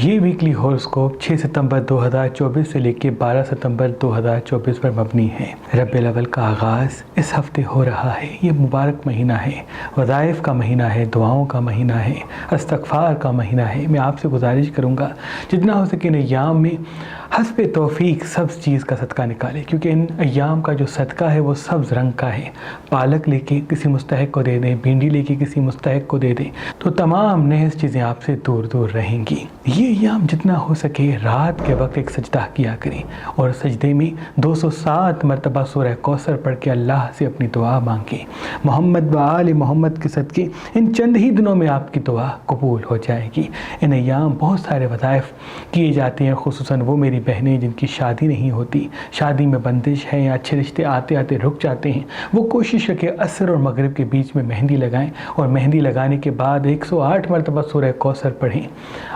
یہ ویکلی ہوراسکوپ 6 ستمبر 2024 سے لے کے 12 ستمبر 2024 پر مبنی ہے۔ ربیع الاول کا آغاز اس ہفتے ہو رہا ہے۔ یہ مبارک مہینہ ہے، وظائف کا مہینہ ہے، دعاؤں کا مہینہ ہے، استغفار کا مہینہ ہے۔ میں آپ سے گزارش کروں گا جتنا ہو سکے ان ایام میں حسب توفیق سبز چیز کا صدقہ نکالیں، کیونکہ ان ایام کا جو صدقہ ہے وہ سبز رنگ کا ہے۔ پالک لے کے کسی مستحق کو دے دیں، بھنڈی لے کے کسی مستحق کو دے دیں تو تمام نیز چیزیں آپ سے دور دور رہیں گی۔ یہ ایام جتنا ہو سکے رات کے وقت ایک سجدہ کیا کریں اور سجدے میں 207 مرتبہ سورہ کوثر پڑھ کے اللہ سے اپنی دعا مانگیں۔ محمد و آل محمد کے صدقے ان چند ہی دنوں میں آپ کی دعا قبول ہو جائے گی۔ ان ایام بہت سارے وظائف کیے جاتے ہیں، خصوصاً وہ میری بہنیں جن کی شادی نہیں ہوتی، شادی میں بندش ہے یا اچھے رشتے آتے آتے رک جاتے ہیں، وہ کوشش کریں کہ عصر اور مغرب کے بیچ میں مہندی لگائیں اور مہندی لگانے کے بعد 108 مرتبہ سورہ کوثر پڑھیں۔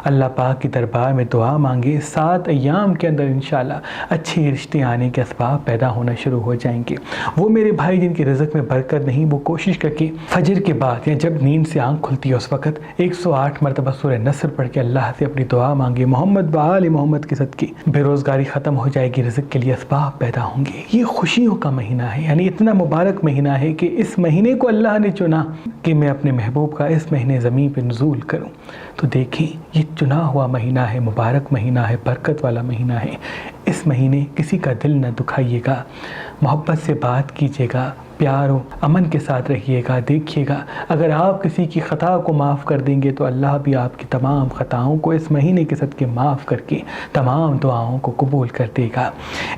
اللہ پاک کی دربار میں دعا مانگے۔ 7 ایام کے اندر انشاءاللہ اچھے رشتے آنے کے اسباب پیدا ہونا شروع ہو جائیں گے۔ وہ میرے بھائی جن کے رزق میں برکت نہیں، وہ کوشش کر کے فجر کے بعد یا جب نیند سے آنکھ کھلتی ہے اس وقت 108 مرتبہ سورہ نصر پڑھ کے اللہ سے اپنی دعا مانگے۔ محمد و آل محمد کے صدقے بے روزگاری ختم ہو جائے گی، رزق کے لیے اسباب پیدا ہوں گے۔ یہ خوشیوں کا مہینہ ہے، یعنی اتنا مبارک مہینہ ہے کہ اس مہینے کو اللہ نے چنا کہ میں اپنے محبوب کا اس مہینے زمین پہ نزول کروں۔ تو دیکھیں یہ چنا ہوا مہینہ ہے، مبارک مہینہ ہے، برکت والا مہینہ ہے۔ اس مہینے کسی کا دل نہ دکھائیے گا، محبت سے بات کیجیے گا، پیار و امن کے ساتھ رہیے گا۔ دیکھیے گا اگر آپ کسی کی خطا کو معاف کر دیں گے تو اللہ بھی آپ کی تمام خطاؤں کو اس مہینے کے صدقے معاف کر کے تمام دعاؤں کو قبول کر دے گا۔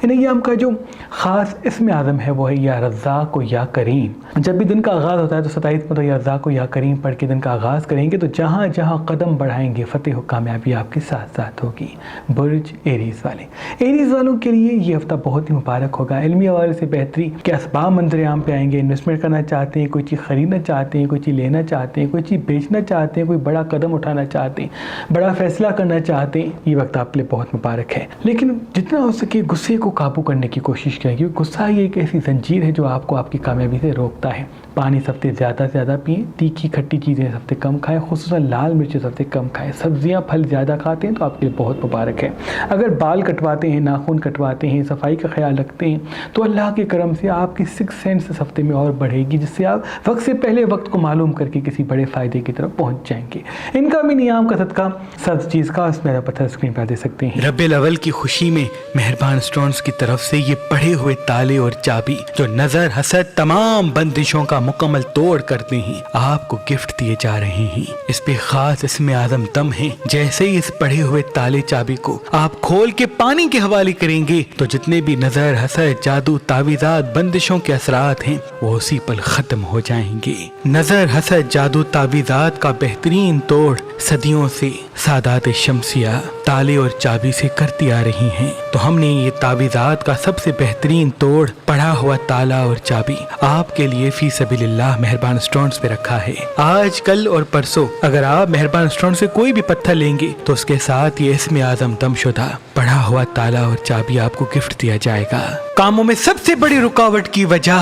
ان ایام کا جو خاص اسم اعظم ہے وہ ہے یا رزاق و یا کریم۔ جب بھی دن کا آغاز ہوتا ہے تو 27 مرتبہ یا رزاق و یا کریم پڑھ کے دن کا آغاز کریں گے تو جہاں جہاں قدم بڑھائیں گے فتح و کامیابی آپ کے ساتھ ساتھ ہوگی۔ برج ایریز والے، ایریز والوں کے لیے یہ ہفتہ بہت ہی مبارک ہوگا۔ علمی حوالے سے بہتری کے اسباب منظر عام پہ آئیں گے۔ انویسٹمنٹ کرنا چاہتے ہیں، کوئی چیز خریدنا چاہتے ہیں، کوئی چیز لینا چاہتے ہیں، کوئی چیز بیچنا چاہتے ہیں، کوئی بڑا قدم اٹھانا چاہتے ہیں، بڑا فیصلہ کرنا چاہتے ہیں، یہ وقت آپ کے لیے بہت مبارک ہے۔ لیکن جتنا ہو سکے غصے کو قابو کرنے کی کوشش کریں، کیونکہ غصہ یہ ایک ایسی زنجیر ہے جو آپ کو آپ کی کامیابی سے روکتا ہے۔ پانی سب سے زیادہ پئیں، تیکھی کھٹی چیزیں سب سے کم کھائیں، خصوصاً لال مرچ سب سے کم کھائیں، سبزیاں پھل زیادہ کھاتے ہیں تو آپ کے لیے بہت مبارک ہے۔ اگر بال کٹواتے ہیں، ناخن کٹواتے ہیں، صفائی کا خیال رکھتے ہیں تو اللہ کے کرم سے آپ کی 6 سینس اس ہفتے میں اور بڑھے گی، جس سے آپ وقت سے پہلے وقت کو معلوم کر کے کسی بڑے فائدے کی طرف پہنچ جائیں گے۔ ان کا بھی نیام کا صدقہ سبز چیز کا اس میرا پتھر اسکرین پر دے سکتے ہیں۔ ربیع الاول کی خوشی میں مہربان سٹونز کی طرف سے یہ پڑھے ہوئے تالے اور چابی جو نظر حسد تمام بندشوں کا مکمل توڑ کرتے ہیں آپ کو گفٹ دیے جا رہے ہیں۔ اس پہ خاص اسم اعظم دم ہے۔ جیسے ہی اس پڑھے ہوئے تالے چابی کو آپ کھول کے پانی کے حوالے کریں گے تو جتنے بھی نظر حسد جادو تعویذات بندشوں کے اثرات ہیں وہ اسی پل ختم ہو جائیں گے۔ نظر حسد جادو تعویذات کا بہترین توڑ صدیوں سے سادات شمسیہ تالے اور چابی سے کرتی آ رہی ہیں، تو ہم نے یہ تعویذات کا سب سے بہترین توڑ پڑھا ہوا تالا اور چابی آپ کے لیے فی سبیل اللہ مہربان سٹونز پہ رکھا ہے۔ آج کل اور پرسوں اگر آپ مہربان سٹون سے کوئی بھی پتھر لیں گے تو اس کے ساتھ یہ اسم اعظم دم شدہ پڑھا ہوا تالا اور چابی آپ کو گفٹ دیا جائے گا۔ کاموں میں سب سے بڑی رکاوٹ کی وجہ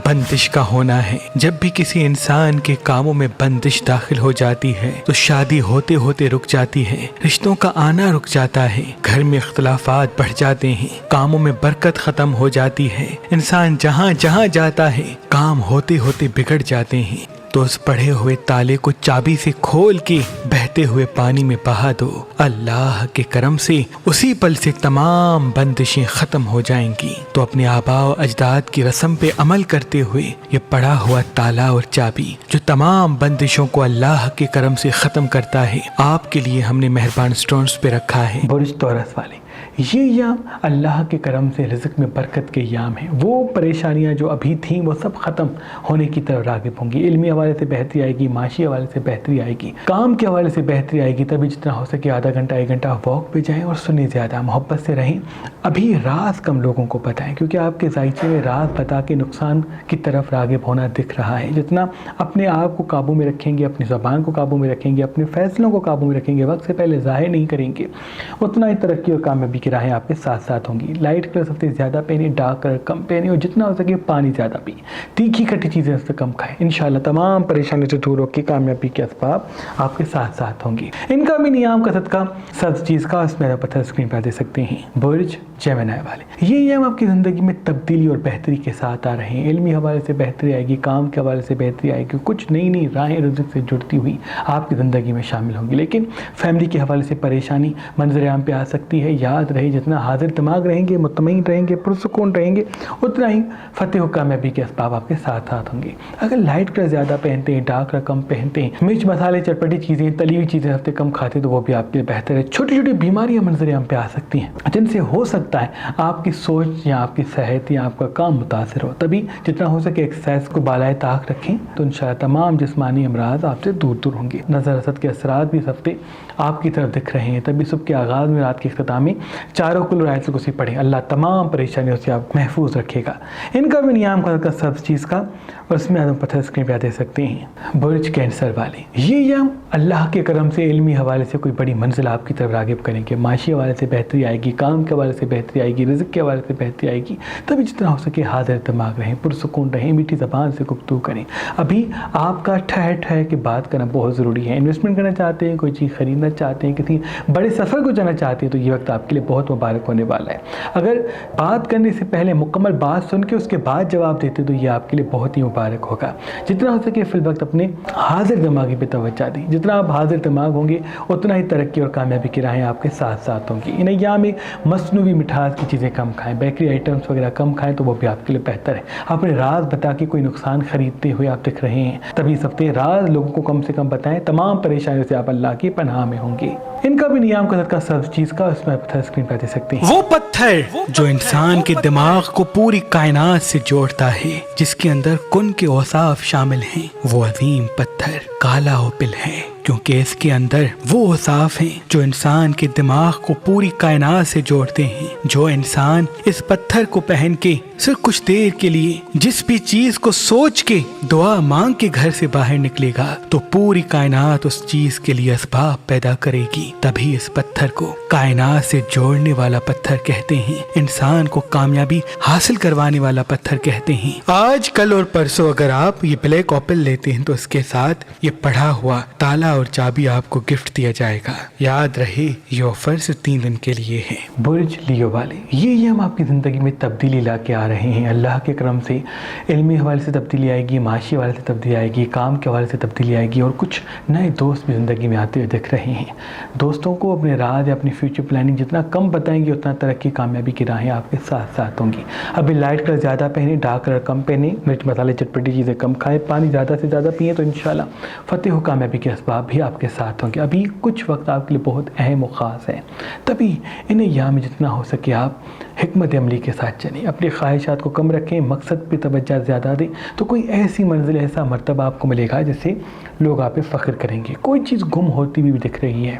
بندش کا ہونا ہے۔ جب بھی کسی انسان کے کاموں میں بندش داخل ہو جاتی ہے تو شادی ہوتے ہوتے رک جاتی ہے، رشتوں کا آنا رک جاتا ہے، گھر میں اختلافات بڑھ جاتے ہیں، کاموں میں برکت ختم ہو جاتی ہے، انسان جہاں جہاں جاتا ہے کام ہوتے ہوتے بگڑ جاتے ہیں۔ تو اس پڑھے ہوئے تالے کو چابی سے کھول کے بہتے ہوئے پانی میں بہا دو، اللہ کے کرم سے اسی پل سے تمام بندشیں ختم ہو جائیں گی۔ تو اپنے آباء و اجداد کی رسم پہ عمل کرتے ہوئے یہ پڑھا ہوا تالا اور چابی جو تمام بندشوں کو اللہ کے کرم سے ختم کرتا ہے آپ کے لیے ہم نے مہربان سٹونز پہ رکھا ہے۔ برج توراس والے، یہ ایام اللہ کے کرم سے رزق میں برکت کے ایام ہیں۔ وہ پریشانیاں جو ابھی تھیں وہ سب ختم ہونے کی طرف راغب ہوں گی۔ علمی حوالے سے بہتری آئے گی، معاشی حوالے سے بہتری آئے گی، کام کے حوالے سے بہتری آئے گی۔ تبھی جتنا ہو سکے آدھا گھنٹہ 1 گھنٹہ واک پہ جائیں اور سنیں زیادہ، محبت سے رہیں۔ ابھی راز کم لوگوں کو بتائیں کیونکہ آپ کے ذائچے میں راز بتا کے نقصان کی طرف راغب ہونا دکھ رہا ہے۔ جتنا اپنے آپ کو قابو میں رکھیں گے، اپنی زبان کو قابو میں رکھیں گے، اپنے فیصلوں کو قابو میں رکھیں گے، وقت سے پہلے ظاہر نہیں کریں گے، اتنا ہی ترقی اور کامیابی کی راہیں آپ کے ساتھ ساتھ ہوں گی. لائٹ کلر ہفتے زیادہ پہنے, ڈارک کلر کم پہنے اور جتنا ہو سکے پانی زیادہ پی. تیکھی کھٹی چیزیں اس سے کم کھائیں. انشاءاللہ تمام پریشانی سے دور ہو کے کامیابی کے اسباب آپ کے ساتھ ساتھ ہوں گی. ان کا بھی نیام کا صدقہ سبز چیز کا اس میں پتھر اسکرین پہ دے سکتے ہیں. برج جیمنائی والے, یہ ایام آپ کی زندگی میں تبدیلی اور بہتری کے ساتھ آ رہے ہیں. علمی حوالے سے بہتری آئے گی, کام کے حوالے سے بہتری آئے گی, کچھ نئی نئی راہیں رزق سے جڑتی ہوئی آپ کی زندگی میں شامل ہوں گی. لیکن فیملی کے حوالے سے پریشانی منظر عام پہ آ سکتی ہے. یاد رہے جتنا حاضر دماغ رہیں گے, مطمئن رہیں گے, پرسکون رہیں گے, اتنا ہی فتح و کامیابی کے اسباب آپ کے ساتھ ساتھ ہوں گے. اگر لائٹ کلر زیادہ پہنتے ہیں, ڈارک کلر کم پہنتے ہیں, مرچ مسالے چٹپٹی چیزیں تلی ہوئی چیزیں ہفتے کم کھاتے تو وہ بھی آپ کے لیے بہتر ہے. چھوٹی چھوٹی بیماریاں منظر عام پہ آ سکتی ہیں جن سے ہو سکتا ہے آپ کی سوچ یا آپ کی صحت یا آپ کا کام متاثر ہو. تبھی جتنا ہو سکے ایکسرسائز کو بالائے طاق رکھیں تو انشاءاللہ تمام جسمانی امراض آپ سے دور دور ہوں گے. نظر حسد کے اثرات بھی اس ہفتے آپ کی طرف دکھ رہے ہیں. تبھی صبح کے آغاز میں, رات کے اختتام میں چاروں کل آیت الکرسی پڑھیں. اللہ تمام پریشانیوں سے آپ محفوظ رکھے گا. ان کا بھی نیام کا سب چیز کا اور اس میں آدم پتھر اسکرین پہ دے سکتے ہیں. برج کینسر والے, یہ ایام اللہ کے کرم سے علمی حوالے سے کوئی بڑی منزل آپ کی طرف راغب کریں گے. معاشی حوالے سے بہتری آئے گی, کام کے حوالے سے بہتری آئے گی, رزق کے حوالے سے بہتری آئے گی. تبھی جتنا ہو سکے حاضر دماغ رہیں, پرسکون رہیں, میٹھی زبان سے گفتگو کریں. ابھی آپ کا ٹھہر ٹھہر کے بات کرنا بہت ضروری ہے. انویسٹمنٹ کرنا چاہتے ہیں, کوئی چیز خریدنا چاہتے ہیں, کسی بڑے سفر کو جانا چاہتے ہیں تو یہ وقت آپ کے لیے بہت مبارک ہونے والا ہے. اگر بات کرنے سے پہلے مکمل بات سن کے اس کے بعد جواب دیتے تو یہ آپ کے لیے بہت ہی مبارک ہوگا. جتنا ہو سکے فی الوقت اپنے حاضر دماغی پہ توجہ دیں. جتنا آپ حاضر دماغ ہوں گے اتنا ہی ترقی اور کامیابی کی راہیں آپ کے ساتھ ساتھ ہوں گی. ان ایام میں مصنوعی مٹھاس کی چیزیں کم کھائیں, بیکری آئٹمس وغیرہ کم کھائیں تو وہ بھی آپ کے لیے بہتر ہے. اپنے راز بتا کے کوئی نقصان خریدتے ہوئے آپ دکھ رہے ہیں, تبھی اس ہفتے راز لوگوں کو کم سے کم بتائیں. تمام پریشانیوں سے آپ اللہ کی پناہ میں ہوں گے. ان کا بھی نیام کا صدقہ سبز چیز کا اس میں پتھر اسکرین پہ دے سکتے ہیں. وہ پتھر جو انسان کے دماغ کو پوری کائنات سے جوڑتا ہے, جس کے اندر کن کے اوصاف شامل ہیں, وہ عظیم پتھر کالا اوپل ہے, کیونکہ اس کے اندر وہ اوصاف ہیں جو انسان کے دماغ کو پوری کائنات سے جوڑتے ہیں. جو انسان اس پتھر کو پہن کے صرف کچھ دیر کے لیے جس بھی چیز کو سوچ کے دعا مانگ کے گھر سے باہر نکلے گا تو پوری کائنات اس چیز کے لیے اسباب پیدا کرے گی. تبھی اس پتھر کو کائنات سے جوڑنے والا پتھر کہتے ہیں, انسان کو کامیابی حاصل کروانے والا پتھر کہتے ہیں. آج کل اور پرسوں اگر آپ یہ بلیک اوپل لیتے ہیں تو اس کے ساتھ یہ پڑھا ہوا تالا اور چابی آپ کو گفٹ دیا جائے گا. یاد رہے یہ آفر صرف 3 دن کے لیے ہے. برج لیو والے, یہ ہم آپ کی زندگی میں تبدیلی لا کے آ رہے ہیں. اللہ کے کرم سے علمی حوالے سے تبدیلی آئے گی, معاشی حوالے سے تبدیلی آئے گی, کام کے حوالے سے تبدیلی آئے گی, اور کچھ نئے دوست بھی زندگی میں آتے ہوئے دکھ رہے ہیں. دوستوں کو اپنے راز یا اپنی فیوچر پلاننگ جتنا کم بتائیں گے اتنا ترقی کامیابی کی راہیں آپ کے ساتھ ساتھ ہوں گی. ابھی لائٹ کلر زیادہ پہنیں, ڈارک کلر کم پہنیں, مرچ مسالے چٹپٹی چیزیں کم کھائیں, پانی زیادہ سے زیادہ پئیں تو انشاءاللہ فتح و کامیابی کے اسباب بھی آپ کے ساتھ ہوں گے. ابھی کچھ وقت آپ کے لیے بہت اہم و خاص ہے. تبھی ان ایام میں جتنا ہو سکے آپ حکمت عملی کے ساتھ چلیں, اپنی خواہشات کو کم رکھیں, مقصد پہ توجہ زیادہ دیں تو کوئی ایسی منزل, ایسا مرتبہ آپ کو ملے گا جس سے لوگ آپ پہ فخر کریں گے. کوئی چیز گم ہوتی ہوئی بھی دکھ رہی ہے,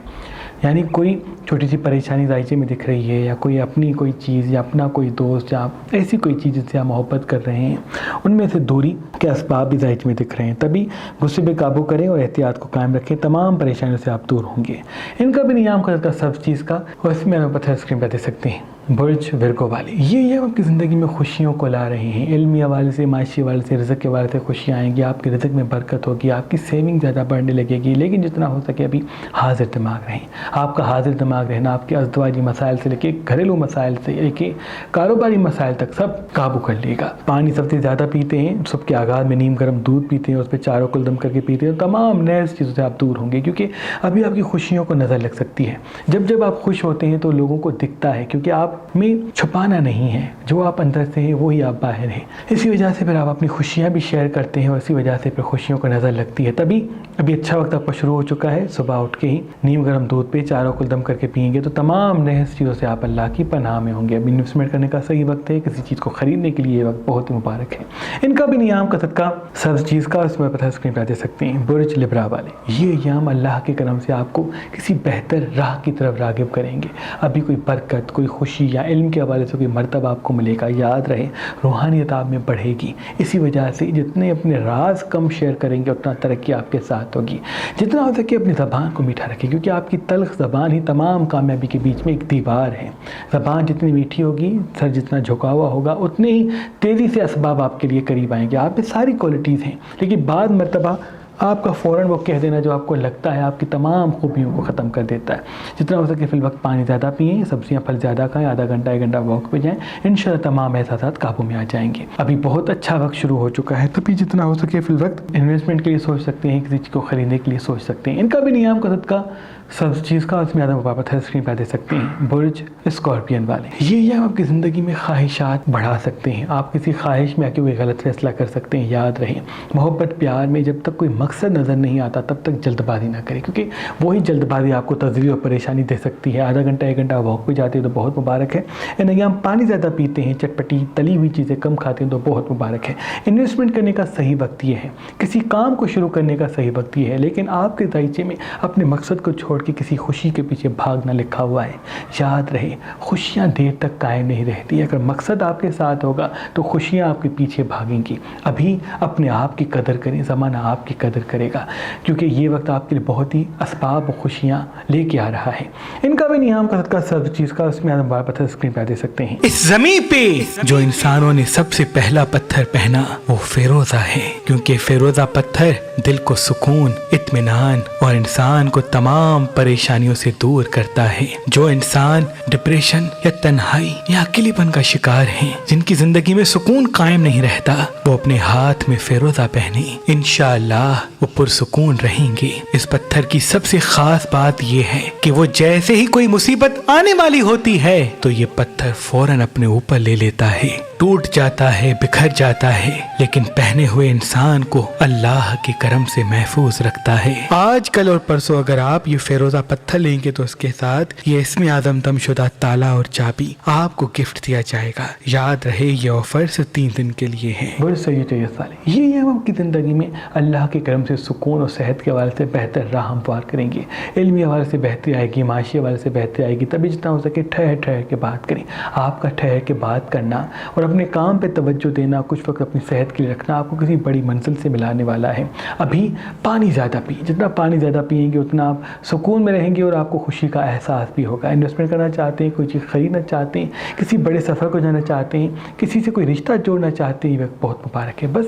یعنی کوئی چھوٹی سی پریشانی ذائچے میں دکھ رہی ہے, یا کوئی اپنی کوئی چیز یا اپنا کوئی دوست یا ایسی کوئی چیز جس سے آپ محبت کر رہے ہیں, ان میں سے دوری کے اسباب بھی ذائچے میں دکھ رہے ہیں. تبھی غصے پہ قابو کریں اور احتیاط کو قائم رکھیں, تمام پریشانیوں سے آپ دور ہوں گے. ان کا بھی نیام کا سب چیز کا اور اس میں آپ پتھر اسکرین پہ دے سکتے ہیں. برج ورگو والے, یہ آپ کی زندگی میں خوشیوں کو لا رہے ہیں. علمی حوالے سے, معاشی حوالے سے, رزق کے حوالے سے خوشیاں آئیں گی, آپ کے رزق میں برکت ہوگی, آپ کی سیونگ زیادہ بڑھنے لگے گی. لیکن جتنا ہو سکے ابھی حاضر دماغ رہیں. آپ کا حاضر دماغ رہنا آپ کے ازدواجی مسائل سے لے کے گھریلو مسائل سے لے کے کاروباری مسائل تک سب قابو کر لے گا. پانی سب سے زیادہ پیتے ہیں, صبح کے آغاز میں نیم گرم دودھ پیتے ہیں, اس پہ چاروں کل دم کر کے پیتے ہیں, تمام نیز چیزوں سے آپ دور ہوں گے, کیونکہ ابھی آپ کی خوشیوں کو نظر لگ سکتی ہے. جب آپ خوش ہوتے ہیں تو لوگوں کو دکھتا ہے, کیونکہ آپ میں چھپانا نہیں ہے, جو آپ اندر سے ہیں وہی آپ باہر ہیں. اسی وجہ سے پھر آپ اپنی خوشیاں بھی شیئر کرتے ہیں, اور اسی وجہ سے پھر خوشیوں کو نظر لگتی ہے. تبھی ابھی اچھا وقت آپ کا شروع ہو چکا ہے. صبح اٹھ کے ہی نیم گرم دودھ پہ چاروں کل دم کر کے پئیں گے تو تمام نیز چیزوں سے آپ اللہ کی پناہ میں ہوں گے. ابھی انویسٹمنٹ کرنے کا صحیح وقت ہے, کسی چیز کو خریدنے کے لیے یہ وقت بہت ہی مبارک ہے. ان کا بھی نیام کا صدقہ سبز چیز کا اس میں پتھر اسکرین پہ دے سکتے ہیں. برج لبرا والے, یہ ایام اللہ کے کرم سے آپ کو کسی بہتر راہ کی طرف راغب کریں گے. ابھی کوئی برکت, کوئی خوشی, خوشی یا علم کے حوالے سے کوئی مرتبہ آپ کو ملے گا. یاد رہے روحانیت آپ میں بڑھے گی. اسی وجہ سے جتنے اپنے راز کم شیئر کریں گے اتنا ترقی آپ کے ساتھ ہوگی. جتنا ہو سکے اپنی زبان کو میٹھا رکھیں کیونکہ آپ کی تلخ زبان ہی تمام کامیابی کے بیچ میں ایک دیوار ہے. زبان جتنی میٹھی ہوگی، سر جتنا جھکا ہوا ہوگا، اتنے ہی تیزی سے اسباب آپ کے لیے قریب آئیں گے. آپ میں ساری کوالٹیز ہیں لیکن بعض مرتبہ آپ کا فوراً وہ کہہ دینا جو آپ کو لگتا ہے آپ کی تمام خوبیوں کو ختم کر دیتا ہے. جتنا ہو سکے فی الوقت پانی زیادہ پئیں، سبزیاں پھل زیادہ کھائیں، آدھا گھنٹہ 1 گھنٹہ واک پہ جائیں، انشاءاللہ تمام احساسات قابو میں آ جائیں گے. ابھی بہت اچھا وقت شروع ہو چکا ہے، تبھی جتنا ہو سکے فی الوقت انویسٹمنٹ کے لیے سوچ سکتے ہیں، کسی چیز کو خریدنے کے لیے سوچ سکتے ہیں. ان کا بھی نیام کا صدقہ سب چیز کا اس میں زیادہ مبابت ہے اسکرین پہ دے سکتے ہیں. برج اسکارپین والے یہ آپ کی زندگی میں خواہشات بڑھا سکتے ہیں. آپ کسی خواہش میں آ کے کوئی غلط فیصلہ کر سکتے ہیں. یاد رہیں محبت پیار میں جب تک کوئی مقصد نظر نہیں آتا تب تک جلد بازی نہ کریں کیونکہ وہی جلد بازی آپ کو تذلیل اور پریشانی دے سکتی ہے. آدھا گھنٹہ 1 گھنٹہ واک پہ جاتے ہیں تو بہت مبارک ہے. ان ایام پانی زیادہ پیتے ہیں، چٹپٹی تلی ہوئی چیزیں کم کھاتے ہیں تو بہت مبارک ہے. انویسٹمنٹ کرنے کا صحیح وقت یہ ہے، کسی کام کو شروع کرنے کا صحیح وقت یہ ہے، لیکن آپ کے دائچے میں اپنے مقصد کو چھوڑ کے کسی خوشی کے پیچھے بھاگنا لکھا ہوا ہے. یاد رہے خوشیاں دیر تک قائم نہیں رہتی. اگر مقصد آپ کے ساتھ ہوگا تو خوشیاں آپ کے پیچھے بھاگیں گی. ابھی اپنے آپ کی قدر کریں، زمانہ آپ کی قدر کرے گا کیونکہ یہ وقت آپ کے لیے بہت ہی اسباب و خوشیاں لے کے آ رہا ہے. ان کا بھی نیام کا صدقہ سب چیز کا اس میں پتھر اسکرین پہ دے سکتے ہیں. اس زمین پہ جو انسانوں نے سب سے پہلا پتھر پہنا وہ فیروزہ ہے، کیونکہ فیروزہ پتھر دل کو سکون، اطمینان اور انسان کو تمام پریشانیوں سے دور کرتا ہے. جو انسان ڈپریشن یا تنہائی یا اکیلے پن کا شکار ہیں، جن کی زندگی میں سکون قائم نہیں رہتا، وہ اپنے ہاتھ میں فیروزہ پہنے، انشاءاللہ وہ پرسکون رہیں گے. اس پتھر کی سب سے خاص بات یہ ہے کہ وہ جیسے ہی کوئی مصیبت آنے والی ہوتی ہے تو یہ پتھر فوراً اپنے اوپر لے لیتا ہے، ٹوٹ جاتا ہے، بکھر جاتا ہے، لیکن پہنے ہوئے انسان کو اللہ کے کرم سے محفوظ رکھتا ہے. آج کل اور پرسوں اگر آپ یہ فیروزہ پتھر لیں گے تو اس کے ساتھ یہ اسم اعظم دم شدہ تالا اور چابی آپ کو گفٹ دیا جائے گا. یاد رہے یہ آفر صرف 3 دن کے لیے ہے. بڑے صحیح چاہیے سالے یہ آپ کی زندگی میں اللہ کے کرم سے سکون اور صحت کے حوالے سے بہتر راہ ہموار کریں گے. علمی حوالے سے بہتری آئے گی، معاشی حوالے سے بہتری آئے گی. تبھی جتنا ہو سکے ٹھہر کے بات کریں. آپ کا ٹھہر کے بات کرنا اور اپنے کام پہ توجہ دینا، کچھ وقت اپنی صحت کے لیے رکھنا آپ کو کسی بڑی منزل سے ملانے والا ہے. ابھی پانی زیادہ پئیں، جتنا پانی زیادہ پئیں گے اتنا آپ سکون میں رہیں گے اور آپ کو خوشی کا احساس بھی ہوگا. انویسٹمنٹ کرنا چاہتے ہیں، کوئی چیز خریدنا چاہتے ہیں، کسی بڑے سفر کو جانا چاہتے ہیں، کسی سے کوئی رشتہ جوڑنا چاہتے ہیں، یہ وقت بہت مبارک ہے. بس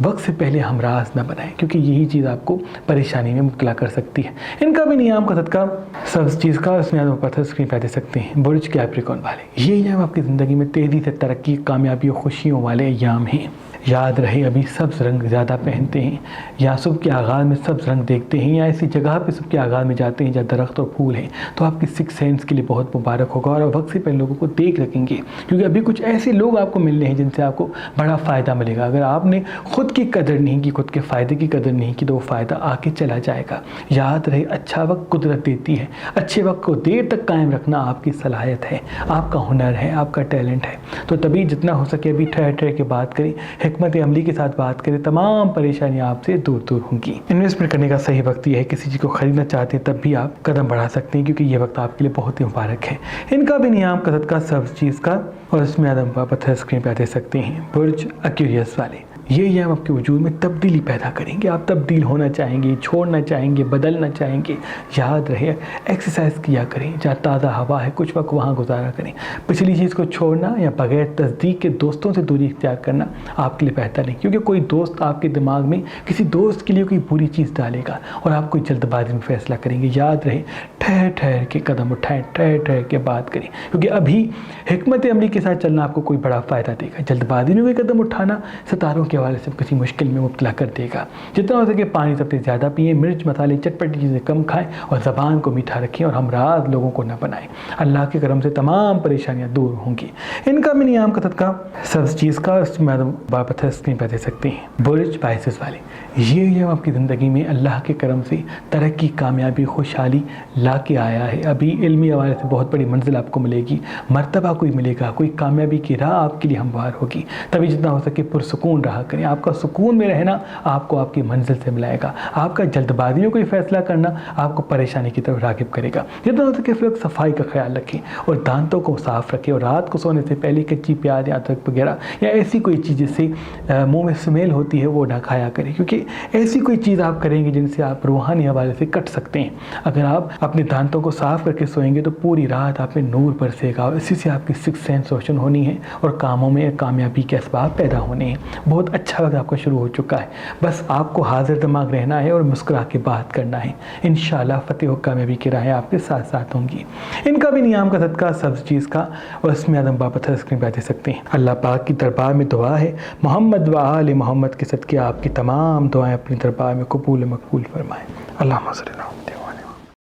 وقت سے پہلے ہم راز نہ بنائیں کیونکہ یہی چیز آپ کو پریشانی میں مبتلا کر سکتی ہے. ان کا بھی نیام کا صدقہ سب چیز کا اس میں پتھر اسکرین پہ دے سکتے ہیں. برج کیپریکون والے یہ ایام آپ کی زندگی میں تیزی سے ترقی، کامیابی اور خوشیوں والے ایام ہیں. یاد رہے ابھی سبز رنگ زیادہ پہنتے ہیں یا صبح کے آغاز میں سبز رنگ دیکھتے ہیں یا ایسی جگہ پہ صبح کے آغاز میں جاتے ہیں جہاں درخت اور پھول ہیں تو آپ کی 6 سینس کے لیے بہت مبارک ہوگا اور وقت سے پہلے لوگوں کو دیکھ رکھیں گے کیونکہ ابھی کچھ ایسے لوگ آپ کو ملنے ہیں جن سے آپ کو بڑا فائدہ ملے گا. اگر آپ نے خود کی قدر نہیں کی، خود کے فائدے کی قدر نہیں کی تو وہ فائدہ آ کے چلا جائے گا. یاد رہے اچھا وقت قدرت دیتی ہے، اچھے وقت کو دیر تک قائم رکھنا آپ کی صلاحیت ہے، آپ کا ہنر ہے، آپ کا ٹیلنٹ ہے. تو تبھی جتنا ہو سکے ابھی ٹھہر کے بات کریں، حکمت عملی کے ساتھ بات کریں، تمام پریشانیاں آپ سے دور ہوں گی. انویسٹمنٹ کرنے کا صحیح وقت یہ ہے، کسی چیز کو خریدنا چاہتے ہیں تب بھی آپ قدم بڑھا سکتے ہیں کیونکہ یہ وقت آپ کے لیے بہت ہی مبارک ہے. ان کا بھی نیام کا صدقہ سب چیز کا اور اس میں آدم کا پتھر اسکرین پہ دے سکتے ہیں. برج ایکویریس والے یہ ایام آپ کے وجود میں تبدیلی پیدا کریں گے. آپ تبدیل ہونا چاہیں گے، چھوڑنا چاہیں گے، بدلنا چاہیں گے. یاد رہے ایکسرسائز کیا کریں، جہاں تازہ ہوا ہے کچھ وقت وہاں گزارا کریں. پچھلی چیز کو چھوڑنا یا بغیر تصدیق کے دوستوں سے دوری اختیار کرنا آپ کے لیے بہتر نہیں کیونکہ کوئی دوست آپ کے دماغ میں کسی دوست کے لیے کوئی بری چیز ڈالے گا اور آپ کوئی جلد بازی میں فیصلہ کریں گے. یاد رہے ٹھہر کے قدم اٹھائیں، ٹھہر کے بات کریں کیونکہ ابھی حکمت عملی کے ساتھ چلنا آپ کو کوئی بڑا فائدہ دے گا. جلد بازی میں کوئی قدم اٹھانا ستاروں کے حوالے سے کسی مشکل میں مبتلا کر دے گا. جتنا ہو سکے پانی سب سے زیادہ پئیں، مرچ مسالے چٹپٹی چیزیں کم کھائیں اور زبان کو میٹھا رکھیں اور ہمراز لوگوں کو نہ بنائیں. اللہ کے کرم سے تمام پریشانیاں دور ہوں گی. ان کا بھی نیام کا صدقہ سب چیز کا اس میں پتھر اسکرین پہ دے سکتے ہیں. برج پائسس والے یہ ایام آپ کی زندگی میں اللہ کے کرم سے ترقی، کامیابی، خوشحالی لا کے آیا ہے. ابھی علمی حوالے سے بہت بڑی منزل آپ کو ملے گی، مرتبہ کوئی ملے گا، کوئی کامیابی کی راہ آپ کے لیے ہموار ہوگی. تبھی جتنا ہو سکے پرسکون رہا کریں. آپ کا سکون میں رہنا آپ کو آپ کی منزل سے ملائے گا. آپ کا جلد بازی میں کوئی فیصلہ کرنا آپ کو پریشانی کی طرف راغب کرے گا. جتنا ہو سکے لوگ صفائی کا خیال رکھیں اور دانتوں کو صاف رکھیں, اور رات کو سونے سے پہلے کچی پیاز یا ادرک وغیرہ یا ایسی کوئی چیز جس سے منہ میں سمیل ہوتی ہے وہ نہ کھایا کریں, کیونکہ ایسی کوئی چیز آپ کریں گے جن سے آپ روحانی حوالے سے کٹ سکتے ہیں. اگر آپ اپنے دانتوں کو صاف کر کے سوئیں گے تو پوری رات آپ میں نور برسے گا, اور اسی سے آپ کی سکس سینس روشن ہونی ہے اور کاموں میں کامیابی کے اسباب پیدا ہونے ہیں. بہت اچھا وقت آپ کا شروع ہو چکا ہے, بس آپ کو حاضر دماغ رہنا ہے اور مسکرا کے بات کرنا ہے. انشاءاللہ فتح و کامیابی کی راہیں آپ کے ساتھ ساتھ ہوں گی. ان کا بھی نیام کا صدقہ سبز چیز کا اور اس میں آدم بابت اسکرین پہ دے سکتے ہیں. اللہ پاک کی دربار میں دعا ہے محمد و آل محمد کے صدقے آپ کی تمام دعائیں اپنے دربار میں قبول مقبول فرمائیں. اللہم صلی اللہ.